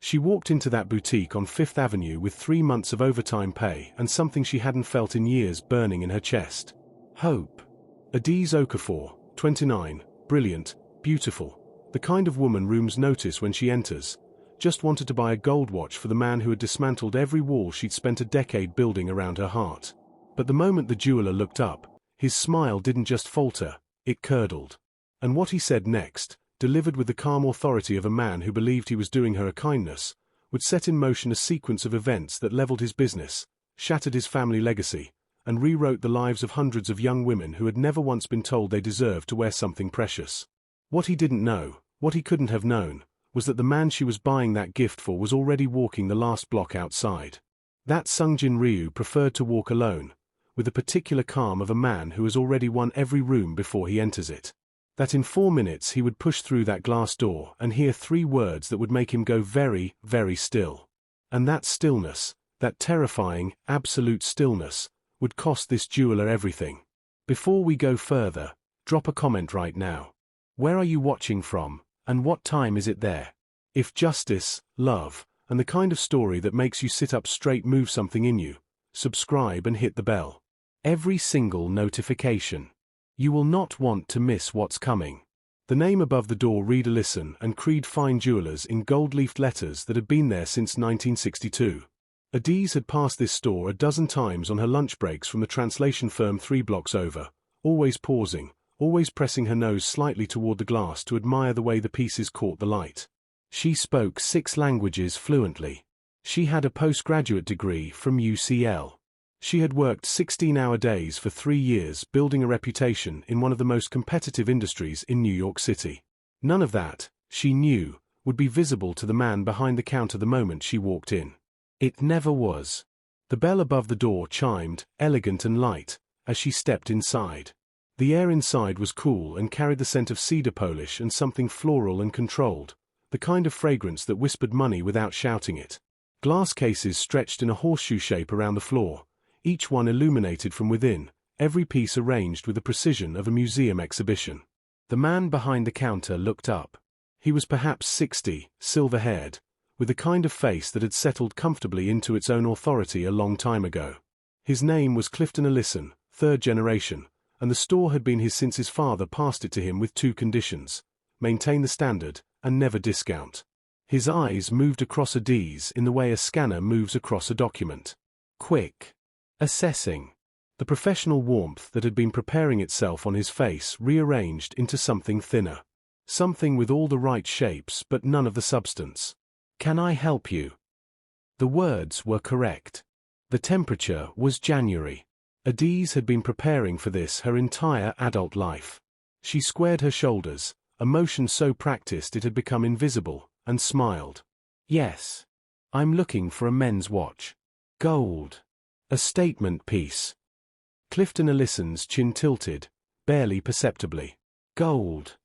She walked into that boutique on Fifth Avenue with 3 months of overtime pay and something she hadn't felt in years burning in her chest. Hope. Adiz Okafor, 29, brilliant, beautiful, the kind of woman rooms notice when she enters. Just wanted to buy a gold watch for the man who had dismantled every wall she'd spent a decade building around her heart. But the moment the jeweler looked up, his smile didn't just falter, it curdled. And what he said next, delivered with the calm authority of a man who believed he was doing her a kindness, would set in motion a sequence of events that leveled his business, shattered his family legacy, and rewrote the lives of hundreds of young women who had never once been told they deserved to wear something precious. What he didn't know, what he couldn't have known, was that the man she was buying that gift for was already walking the last block outside. That Sungjin Ryu preferred to walk alone, with the particular calm of a man who has already won every room before he enters it. That in 4 minutes he would push through that glass door and hear 3 words that would make him go very, very still. And that stillness, that terrifying, absolute stillness, would cost this jeweler everything. Before we go further, drop a comment right now. Where are you watching from, and what time is it there? If justice, love, and the kind of story that makes you sit up straight move something in you, subscribe and hit the bell. Every single notification. You will not want to miss what's coming. The name above the door read Alison and Creed Fine Jewelers in gold-leafed letters that had been there since 1962. Adiz had passed this store a dozen times on her lunch breaks from the translation firm 3 blocks over, always pausing, always pressing her nose slightly toward the glass to admire the way the pieces caught the light. She spoke 6 languages fluently. She had a postgraduate degree from UCL. She had worked 16-hour days for 3 years building a reputation in one of the most competitive industries in New York City. None of that, she knew, would be visible to the man behind the counter the moment she walked in. It never was. The bell above the door chimed, elegant and light, as she stepped inside. The air inside was cool and carried the scent of cedar polish and something floral and controlled, the kind of fragrance that whispered money without shouting it. Glass cases stretched in a horseshoe shape around the floor, each one illuminated from within, every piece arranged with the precision of a museum exhibition. The man behind the counter looked up. He was perhaps 60, silver-haired, with the kind of face that had settled comfortably into its own authority a long time ago. His name was Clifton Allison, 3rd generation, and the store had been his since his father passed it to him with 2 conditions: maintain the standard, and never discount. His eyes moved across Adiz in the way a scanner moves across a document. Quick. Assessing. The professional warmth that had been preparing itself on his face rearranged into something thinner. Something with all the right shapes but none of the substance. Can I help you? The words were correct. The temperature was January. Adiz had been preparing for this her entire adult life. She squared her shoulders, a motion so practiced it had become invisible, and smiled. Yes. I'm looking for a men's watch. Gold. A statement piece. Clifton Allison's chin tilted, barely perceptibly. Gold.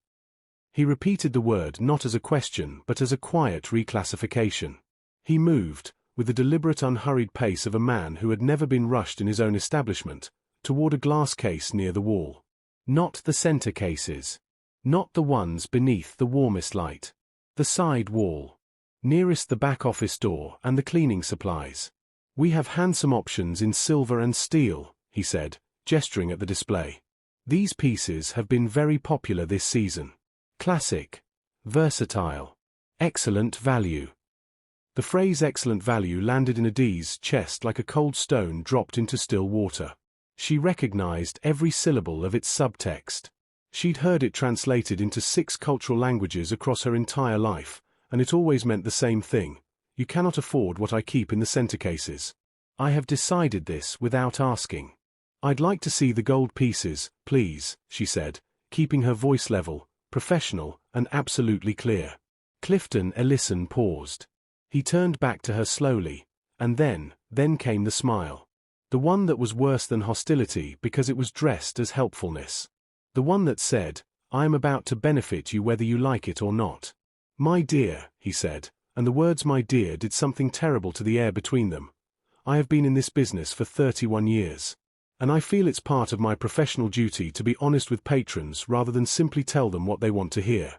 He repeated the word not as a question but as a quiet reclassification. He moved, with the deliberate unhurried pace of a man who had never been rushed in his own establishment, toward a glass case near the wall. Not the center cases. Not the ones beneath the warmest light. The side wall. Nearest the back office door and the cleaning supplies. We have handsome options in silver and steel, he said, gesturing at the display. These pieces have been very popular this season. Classic. Versatile. Excellent value. The phrase excellent value landed in Adiz's chest like a cold stone dropped into still water. She recognized every syllable of its subtext. She'd heard it translated into 6 cultural languages across her entire life, and it always meant the same thing. You cannot afford what I keep in the center cases. I have decided this without asking. I'd like to see the gold pieces, please, she said, keeping her voice level, professional, and absolutely clear. Clifton Allison paused. He turned back to her slowly, and then came the smile. The one that was worse than hostility because it was dressed as helpfulness. The one that said, I am about to benefit you whether you like it or not. My dear, he said, and the words my dear did something terrible to the air between them. I have been in this business for 31 years. And I feel it's part of my professional duty to be honest with patrons rather than simply tell them what they want to hear.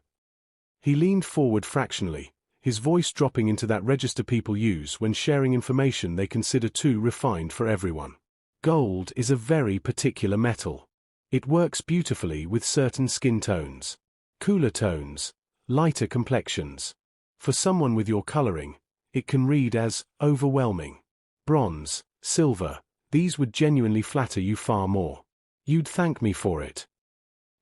He leaned forward fractionally, his voice dropping into that register people use when sharing information they consider too refined for everyone. Gold is a very particular metal. It works beautifully with certain skin tones. Cooler tones, lighter complexions. For someone with your coloring, it can read as overwhelming. Bronze, silver, these would genuinely flatter you far more. You'd thank me for it.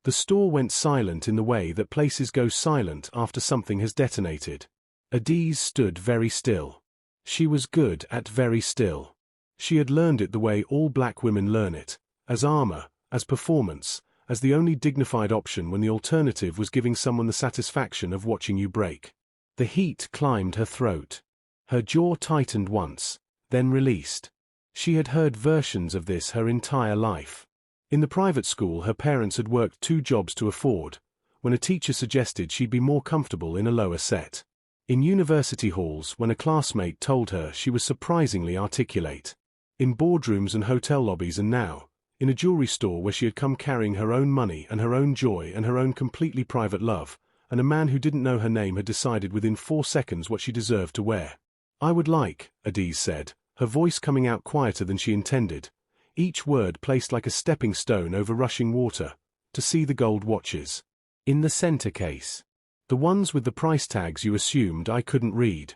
The store went silent in the way that places go silent after something has detonated. Adiz stood very still. She was good at very still. She had learned it the way all black women learn it, as armor, as performance, as the only dignified option when the alternative was giving someone the satisfaction of watching you break. The heat climbed her throat. Her jaw tightened once, then released. She had heard versions of this her entire life. In the private school her parents had worked 2 jobs to afford, when a teacher suggested she'd be more comfortable in a lower set. In university halls when a classmate told her she was surprisingly articulate. In boardrooms and hotel lobbies, and now, in a jewelry store where she had come carrying her own money and her own joy and her own completely private love, and a man who didn't know her name had decided within 4 seconds what she deserved to wear. "I would like," Adiz said, her voice coming out quieter than she intended, each word placed like a stepping stone over rushing water, "to see the gold watches. In the center case. The ones with the price tags you assumed I couldn't read."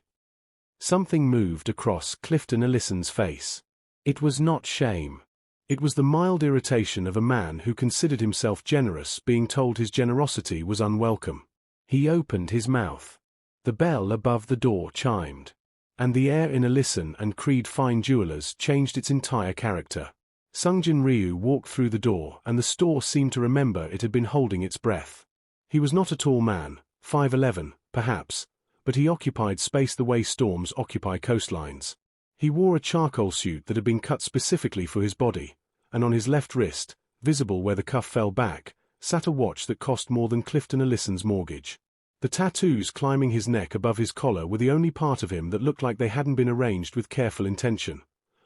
Something moved across Clifton Ellison's face. It was not shame. It was the mild irritation of a man who considered himself generous being told his generosity was unwelcome. He opened his mouth. The bell above the door chimed. And the air in Ellison and Creed Fine Jewelers changed its entire character. Sungjin Ryu walked through the door and the store seemed to remember it had been holding its breath. He was not a tall man, 5'11", perhaps, but he occupied space the way storms occupy coastlines. He wore a charcoal suit that had been cut specifically for his body, and on his left wrist, visible where the cuff fell back, sat a watch that cost more than Clifton Ellison's mortgage. The tattoos climbing his neck above his collar were the only part of him that looked like they hadn't been arranged with careful intention.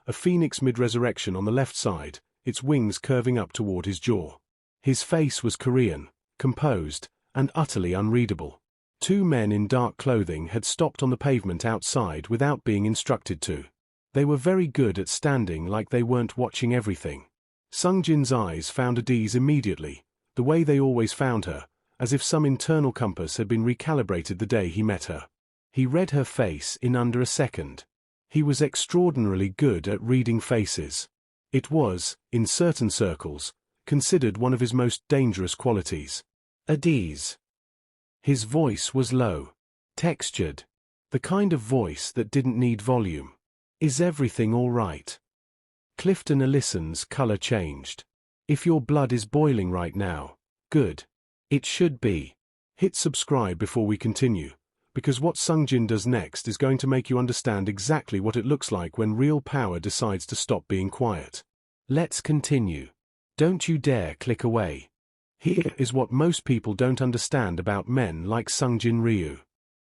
A phoenix mid-resurrection on the left side, its wings curving up toward his jaw. His face was Korean, composed, and utterly unreadable. 2 men in dark clothing had stopped on the pavement outside without being instructed to. They were very good at standing like they weren't watching everything. Sungjin's eyes found Adiz immediately, the way they always found her, as if some internal compass had been recalibrated the day he met her. He read her face in under a second. He was extraordinarily good at reading faces. It was, in certain circles, considered one of his most dangerous qualities. Adiz. His voice was low, textured, the kind of voice that didn't need volume. "Is everything all right?" Clifton Ellison's color changed. "If your blood is boiling right now, good. It should be. Hit subscribe before we continue, because what Sungjin does next is going to make you understand exactly what it looks like when real power decides to stop being quiet. Let's continue. Don't you dare click away. Here is what most people don't understand about men like Sungjin Ryu.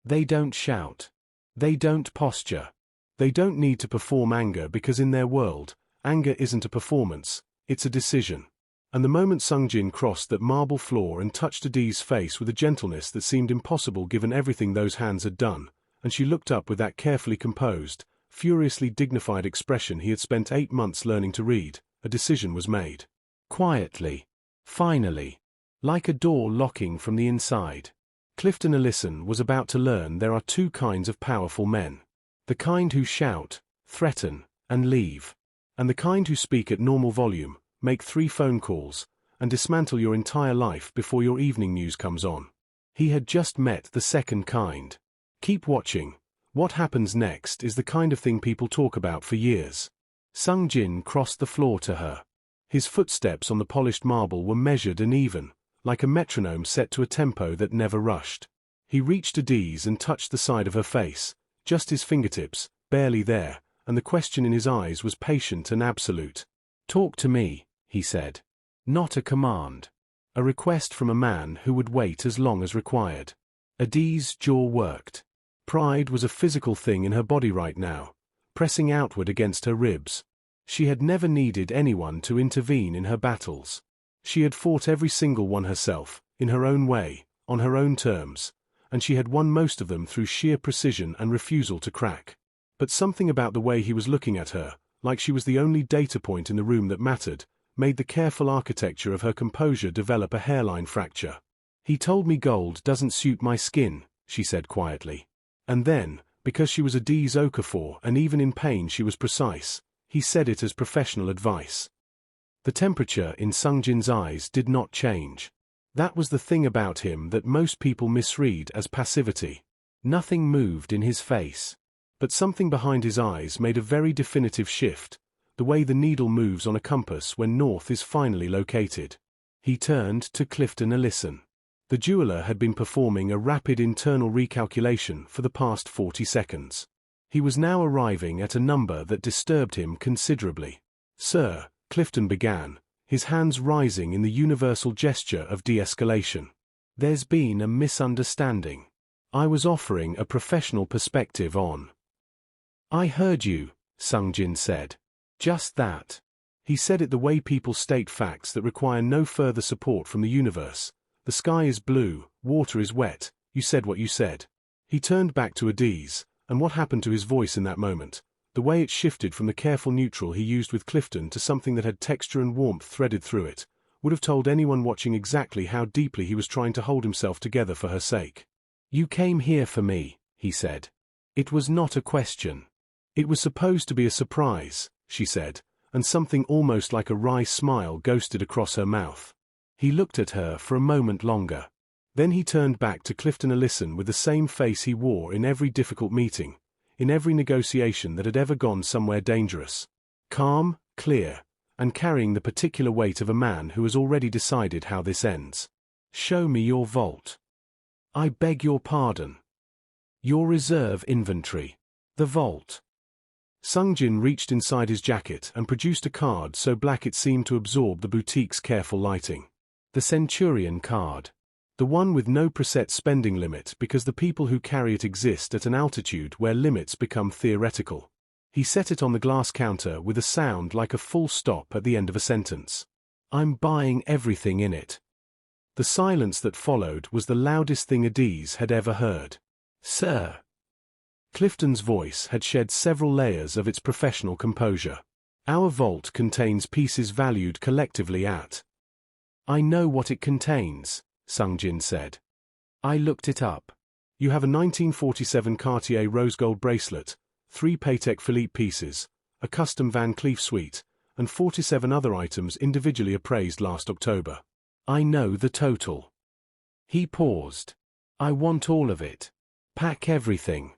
They don't shout. They don't posture. They don't need to perform anger because in their world, anger isn't a performance, it's a decision. And the moment Sungjin crossed that marble floor and touched Adiz's face with a gentleness that seemed impossible given everything those hands had done, and she looked up with that carefully composed, furiously dignified expression he had spent 8 months learning to read, a decision was made. Quietly. Finally. Like a door locking from the inside. Clifton Ellison was about to learn there are 2 kinds of powerful men. The kind who shout, threaten, and leave. And the kind who speak at normal volume, make 3 phone calls, and dismantle your entire life before your evening news comes on. He had just met the second kind. Keep watching. What happens next is the kind of thing people talk about for years. Sungjin crossed the floor to her. His footsteps on the polished marble were measured and even, like a metronome set to a tempo that never rushed. He reached Adiz and touched the side of her face, just his fingertips, barely there, and the question in his eyes was patient and absolute. "Talk to me," he said. Not a command. A request from a man who would wait as long as required. Adiz's jaw worked. Pride was a physical thing in her body right now, pressing outward against her ribs. She had never needed anyone to intervene in her battles. She had fought every single one herself, in her own way, on her own terms, and she had won most of them through sheer precision and refusal to crack. But something about the way he was looking at her, like she was the only data point in the room that mattered, made the careful architecture of her composure develop a hairline fracture. "He told me gold doesn't suit my skin," she said quietly. And then, because she was Adese Okafor and even in pain she was precise, he said it as professional advice. The temperature in Sungjin's eyes did not change. That was the thing about him that most people misread as passivity. Nothing moved in his face. But something behind his eyes made a very definitive shift, the way the needle moves on a compass when north is finally located. He turned to Clifton Ellison. The jeweler had been performing a rapid internal recalculation for the past 40 seconds. He was now arriving at a number that disturbed him considerably. "Sir," Clifton began, his hands rising in the universal gesture of de-escalation. "There's been a misunderstanding. I was offering a professional perspective on." "I heard you," Sungjin said. "Just that." He said it the way people state facts that require no further support from the universe. "The sky is blue, water is wet, you said what you said." He turned back to Adese, and what happened to his voice in that moment, the way it shifted from the careful neutral he used with Clifton to something that had texture and warmth threaded through it, would have told anyone watching exactly how deeply he was trying to hold himself together for her sake. "You came here for me," he said. "It was not a question." "It was supposed to be a surprise," she said, and something almost like a wry smile ghosted across her mouth. He looked at her for a moment longer. Then he turned back to Clifton Ellison with the same face he wore in every difficult meeting, in every negotiation that had ever gone somewhere dangerous. Calm, clear, and carrying the particular weight of a man who has already decided how this ends. "Show me your vault." "I beg your pardon." "Your reserve inventory." "The vault." Sungjin reached inside his jacket and produced a card so black it seemed to absorb the boutique's careful lighting. The Centurion card. The one with no preset spending limit because the people who carry it exist at an altitude where limits become theoretical. He set it on the glass counter with a sound like a full stop at the end of a sentence. "I'm buying everything in it." The silence that followed was the loudest thing Adese had ever heard. "Sir." Clifton's voice had shed several layers of its professional composure. "Our vault contains pieces valued collectively at—" "I know what it contains," Sungjin said. "I looked it up. You have a 1947 Cartier rose gold bracelet, 3 Patek Philippe pieces, a custom Van Cleef suite, and 47 other items individually appraised last October. I know the total." He paused. "I want all of it. Pack everything."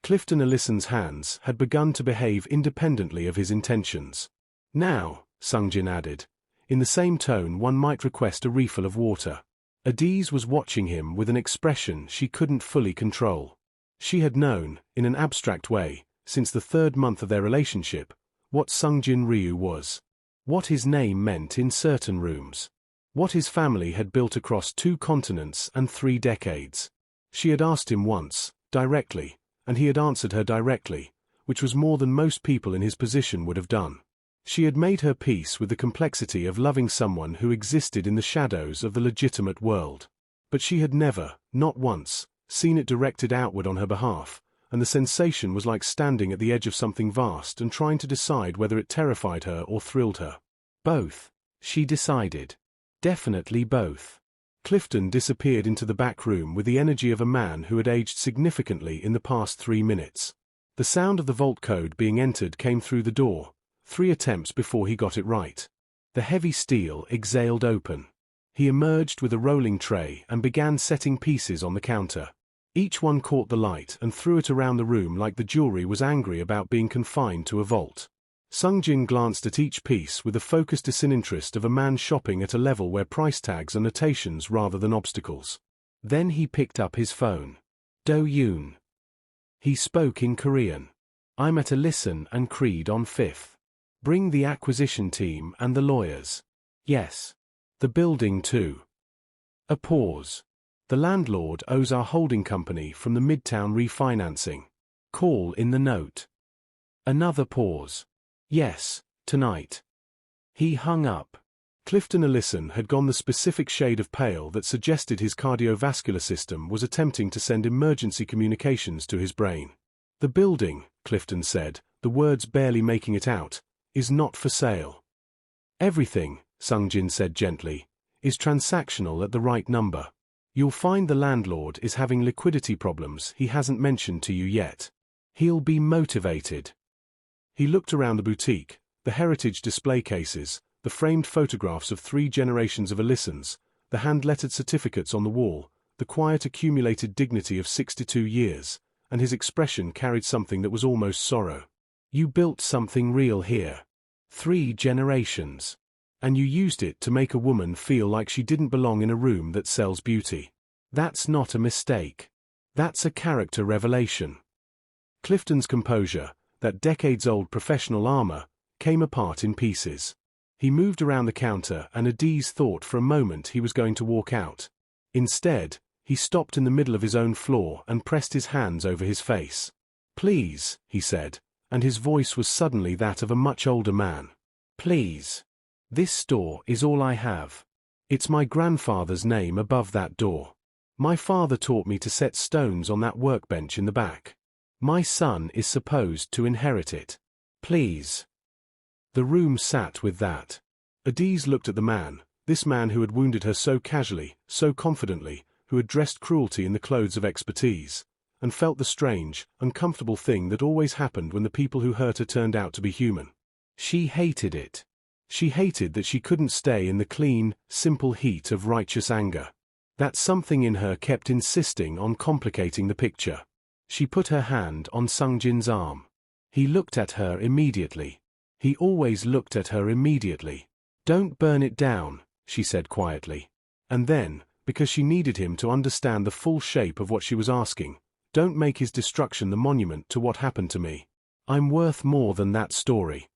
Clifton Ellison's hands had begun to behave independently of his intentions. "Now," Sungjin added, in the same tone one might request a refill of water. Adese was watching him with an expression she couldn't fully control. She had known, in an abstract way, since the 3rd month of their relationship, what Sungjin Ryu was. What his name meant in certain rooms. What his family had built across 2 continents and 3 decades. She had asked him once, directly, and he had answered her directly, which was more than most people in his position would have done. She had made her peace with the complexity of loving someone who existed in the shadows of the legitimate world. But she had never, not once, seen it directed outward on her behalf, and the sensation was like standing at the edge of something vast and trying to decide whether it terrified her or thrilled her. Both, she decided. Definitely both. Clifton disappeared into the back room with the energy of a man who had aged significantly in the past 3 minutes. The sound of the vault code being entered came through the door, 3 attempts before he got it right. The heavy steel exhaled open. He emerged with a rolling tray and began setting pieces on the counter. Each one caught the light and threw it around the room like the jewelry was angry about being confined to a vault. Sungjin glanced at each piece with the focused disinterest of a man shopping at a level where price tags are notations rather than obstacles. Then he picked up his phone. Do-yoon. He spoke in Korean. "I'm at Ellison and Creed on 5th. Bring the acquisition team and the lawyers." "Yes. The building too." A pause. "The landlord owes our holding company from the Midtown refinancing. Call in the note." Another pause. "Yes, tonight." He hung up. Clifton Ellison had gone the specific shade of pale that suggested his cardiovascular system was attempting to send emergency communications to his brain. "The building," Clifton said, the words barely making it out, "is not for sale." "Everything," Sung-Jin said gently, "is transactional at the right number. You'll find the landlord is having liquidity problems he hasn't mentioned to you yet. He'll be motivated." He looked around the boutique, the heritage display cases, the framed photographs of 3 generations of Ellisons, the hand-lettered certificates on the wall, the quiet accumulated dignity of 62 years, and his expression carried something that was almost sorrow. "You built something real here. 3 generations. And you used it to make a woman feel like she didn't belong in a room that sells beauty. That's not a mistake. That's a character revelation." Clifton's composure, that decades-old professional armor, came apart in pieces. He moved around the counter and Adiz thought for a moment he was going to walk out. Instead, he stopped in the middle of his own floor and pressed his hands over his face. "Please," he said, and his voice was suddenly that of a much older man. "Please. This store is all I have. It's my grandfather's name above that door. My father taught me to set stones on that workbench in the back. My son is supposed to inherit it. Please." The room sat with that. Adiz looked at the man, this man who had wounded her so casually, so confidently, who had dressed cruelty in the clothes of expertise, and felt the strange, uncomfortable thing that always happened when the people who hurt her turned out to be human. She hated it. She hated that she couldn't stay in the clean, simple heat of righteous anger. That something in her kept insisting on complicating the picture. She put her hand on Sung-Jin's arm. He looked at her immediately. He always looked at her immediately. "Don't burn it down," she said quietly. And then, because she needed him to understand the full shape of what she was asking, "Don't make his destruction the monument to what happened to me. I'm worth more than that story."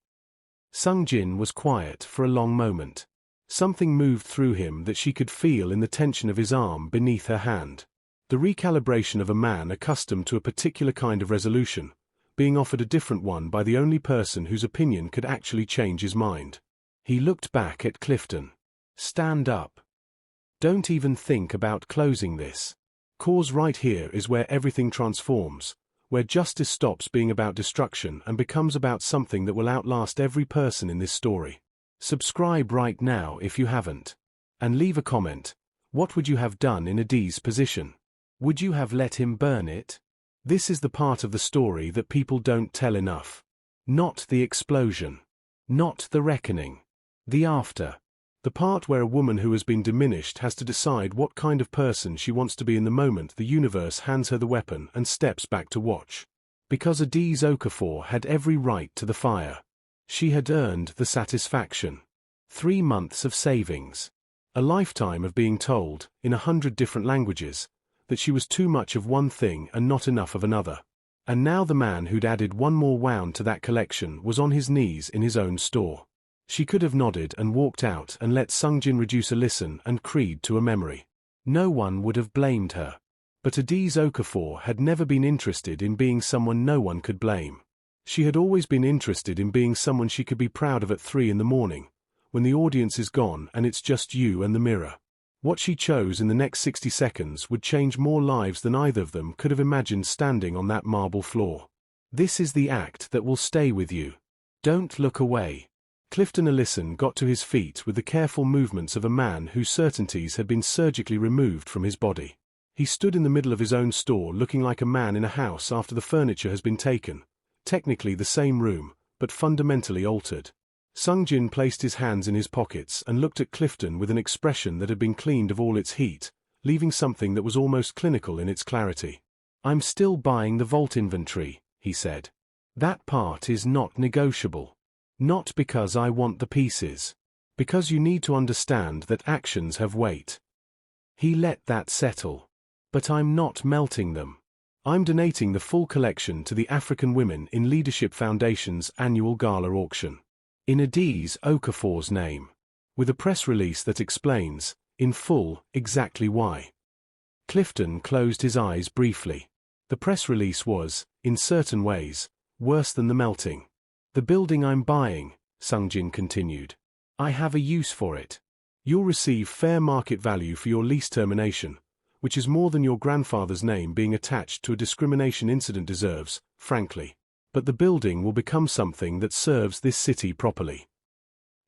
Sung-Jin was quiet for a long moment. Something moved through him that she could feel in the tension of his arm beneath her hand. The recalibration of a man accustomed to a particular kind of resolution, being offered a different one by the only person whose opinion could actually change his mind. He looked back at Clifton. "Stand up. Don't even think about closing this. Cause right here is where everything transforms, where justice stops being about destruction and becomes about something that will outlast every person in this story. Subscribe right now if you haven't. And leave a comment. What would you have done in Adiz's position? Would you have let him burn it? This is the part of the story that people don't tell enough. Not the explosion. Not the reckoning. The after. The part where a woman who has been diminished has to decide what kind of person she wants to be in the moment the universe hands her the weapon and steps back to watch. Because Adiz Okafor had every right to the fire. She had earned the satisfaction. 3 months of savings. A lifetime of being told, in 100 different languages, that she was too much of one thing and not enough of another. And now the man who'd added one more wound to that collection was on his knees in his own store. She could have nodded and walked out and let Sung-Jin reduce a listen and creed to a memory. No one would have blamed her. But Adiz Okafor had never been interested in being someone no one could blame. She had always been interested in being someone she could be proud of at 3 in the morning, when the audience is gone and it's just you and the mirror. What she chose in the next 60 seconds would change more lives than either of them could have imagined standing on that marble floor. This is the act that will stay with you. Don't look away. Clifton Ellison got to his feet with the careful movements of a man whose certainties had been surgically removed from his body. He stood in the middle of his own store looking like a man in a house after the furniture has been taken. Technically the same room, but fundamentally altered. Sung-Jin placed his hands in his pockets and looked at Clifton with an expression that had been cleaned of all its heat, leaving something that was almost clinical in its clarity. "I'm still buying the vault inventory," he said. "That part is not negotiable. Not because I want the pieces. Because you need to understand that actions have weight." He let that settle. "But I'm not melting them. I'm donating the full collection to the African Women in Leadership Foundation's annual gala auction. In Adiz Okafor's name. With a press release that explains, in full, exactly why." Clifton closed his eyes briefly. The press release was, in certain ways, worse than the melting. "The building I'm buying," Sung-Jin continued. "I have a use for it. You'll receive fair market value for your lease termination, which is more than your grandfather's name being attached to a discrimination incident deserves, frankly. But the building will become something that serves this city properly."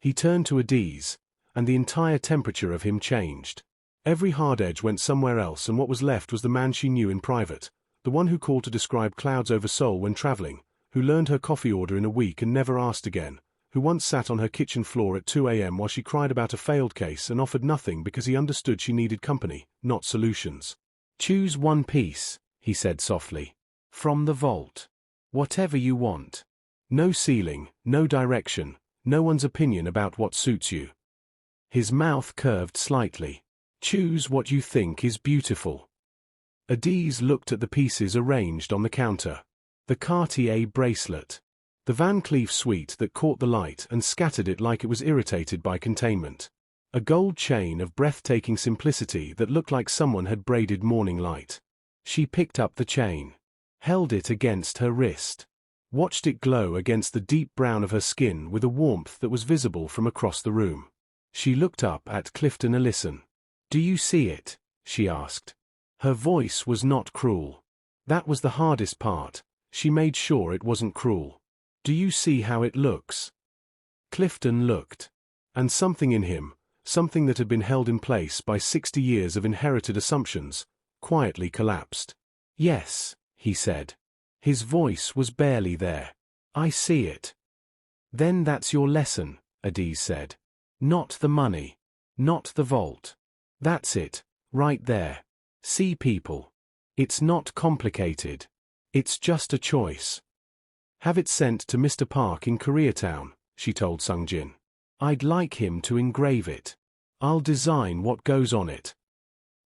He turned to Adiz, and the entire temperature of him changed. Every hard edge went somewhere else, and what was left was the man she knew in private, the one who called to describe clouds over Seoul when traveling, who learned her coffee order in a week and never asked again, who once sat on her kitchen floor at 2 a.m. while she cried about a failed case and offered nothing because he understood she needed company, not solutions. "Choose one piece," he said softly. "From the vault. Whatever you want. No ceiling, no direction, no one's opinion about what suits you." His mouth curved slightly. "Choose what you think is beautiful." Adiz looked at the pieces arranged on the counter. The Cartier bracelet. The Van Cleef suite that caught the light and scattered it like it was irritated by containment. A gold chain of breathtaking simplicity that looked like someone had braided morning light. She picked up the chain, held it against her wrist, watched it glow against the deep brown of her skin with a warmth that was visible from across the room. She looked up at Clifton Ellison. "Do you see it?" she asked. Her voice was not cruel. That was the hardest part. She made sure it wasn't cruel. "Do you see how it looks?" Clifton looked. And something in him, something that had been held in place by 60 years of inherited assumptions, quietly collapsed. "Yes," he said. His voice was barely there. "I see it." "Then that's your lesson," Adiz said. "Not the money. Not the vault. That's it, right there. See people. It's not complicated. It's just a choice. Have it sent to Mr. Park in Koreatown," she told Sungjin. "I'd like him to engrave it. I'll design what goes on it."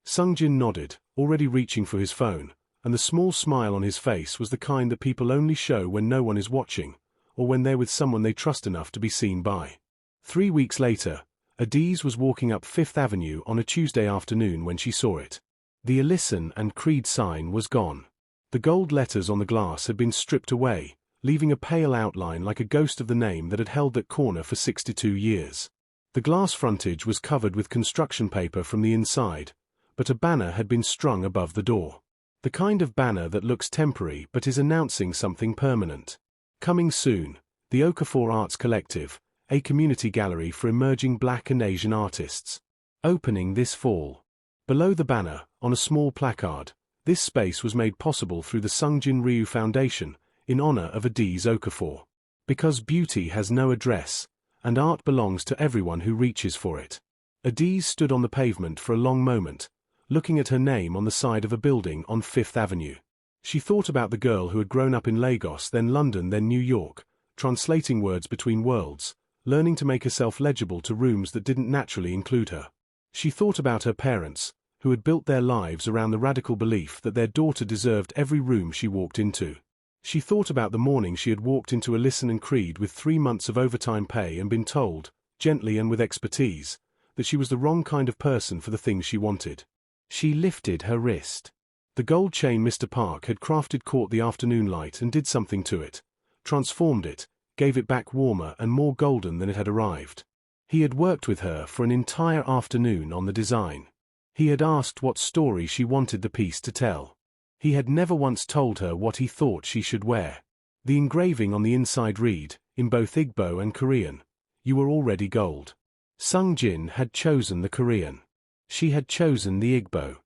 Sungjin nodded, already reaching for his phone, and the small smile on his face was the kind that people only show when no one is watching, or when they're with someone they trust enough to be seen by. 3 weeks later, Adiz was walking up Fifth Avenue on a Tuesday afternoon when she saw it. The Ellison and Creed sign was gone. The gold letters on the glass had been stripped away, leaving a pale outline like a ghost of the name that had held that corner for 62 years. The glass frontage was covered with construction paper from the inside, but a banner had been strung above the door. The kind of banner that looks temporary but is announcing something permanent. Coming soon, the Okafor Arts Collective, a community gallery for emerging Black and Asian artists. Opening this fall. Below the banner, on a small placard, this space was made possible through the Sungjin Ryu Foundation, in honor of Adiz Okafor. Because beauty has no address, and art belongs to everyone who reaches for it. Adiz stood on the pavement for a long moment, looking at her name on the side of a building on Fifth Avenue. She thought about the girl who had grown up in Lagos, then London, then New York, translating words between worlds, learning to make herself legible to rooms that didn't naturally include her. She thought about her parents, who had built their lives around the radical belief that their daughter deserved every room she walked into. She thought about the morning she had walked into Ellison and Creed with 3 months of overtime pay and been told, gently and with expertise, that she was the wrong kind of person for the things she wanted. She lifted her wrist. The gold chain Mr. Park had crafted caught the afternoon light and did something to it, transformed it, gave it back warmer and more golden than it had arrived. He had worked with her for an entire afternoon on the design. He had asked what story she wanted the piece to tell. He had never once told her what he thought she should wear. The engraving on the inside read, in both Igbo and Korean, "You were already gold." Sungjin had chosen the Korean. She had chosen the Igbo.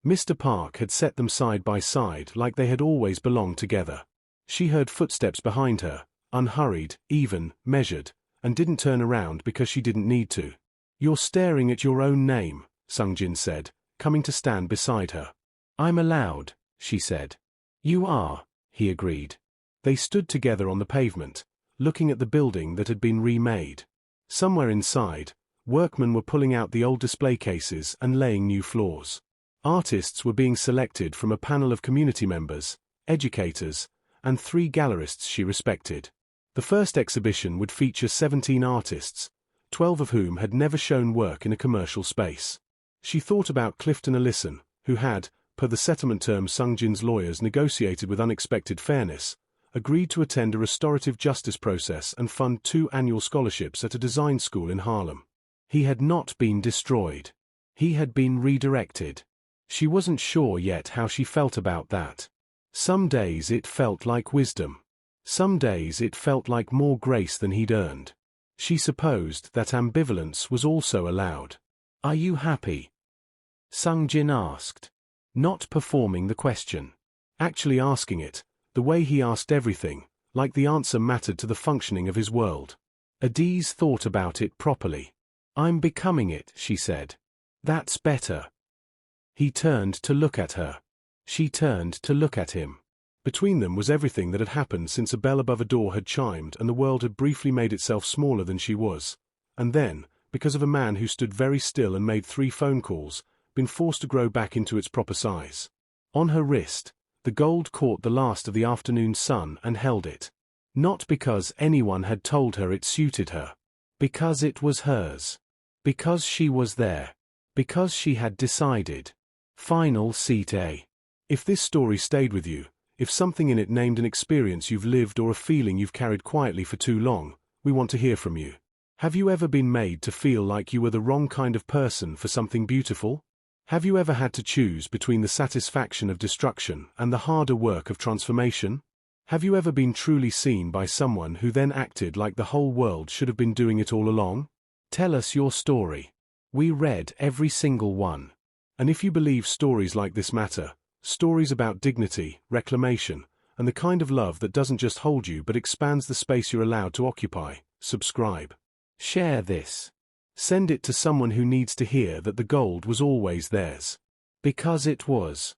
Mr. Park had set them side by side like they had always belonged together. She heard footsteps behind her, unhurried, even, measured, and didn't turn around because she didn't need to. "You're staring at your own name," Sungjin said, coming to stand beside her. "I'm allowed," she said. "You are," he agreed. They stood together on the pavement, looking at the building that had been remade. Somewhere inside, workmen were pulling out the old display cases and laying new floors. Artists were being selected from a panel of community members, educators, and 3 gallerists she respected. The first exhibition would feature 17 artists, 12 of whom had never shown work in a commercial space. She thought about Clifton Ellison, who had, per the settlement terms Sungjin's lawyers negotiated with unexpected fairness, agreed to attend a restorative justice process and fund 2 annual scholarships at a design school in Harlem. He had not been destroyed. He had been redirected. She wasn't sure yet how she felt about that. Some days it felt like wisdom. Some days it felt like more grace than he'd earned. She supposed that ambivalence was also allowed. "Are you happy?" Sung Jin asked. Not performing the question. Actually asking it, the way he asked everything, like the answer mattered to the functioning of his world. Adiz thought about it properly. "I'm becoming it," she said. "That's better." He turned to look at her. She turned to look at him. Between them was everything that had happened since a bell above a door had chimed and the world had briefly made itself smaller than she was, and then, because of a man who stood very still and made 3 phone calls, been forced to grow back into its proper size. On her wrist, the gold caught the last of the afternoon sun and held it. Not because anyone had told her it suited her. Because it was hers. Because she was there. Because she had decided. Final Seat A. If this story stayed with you, if something in it named an experience you've lived or a feeling you've carried quietly for too long, we want to hear from you. Have you ever been made to feel like you were the wrong kind of person for something beautiful? Have you ever had to choose between the satisfaction of destruction and the harder work of transformation? Have you ever been truly seen by someone who then acted like the whole world should have been doing it all along? Tell us your story. We read every single one. And if you believe stories like this matter, stories about dignity, reclamation, and the kind of love that doesn't just hold you but expands the space you're allowed to occupy, subscribe. Share this. Send it to someone who needs to hear that the gold was always theirs. Because it was.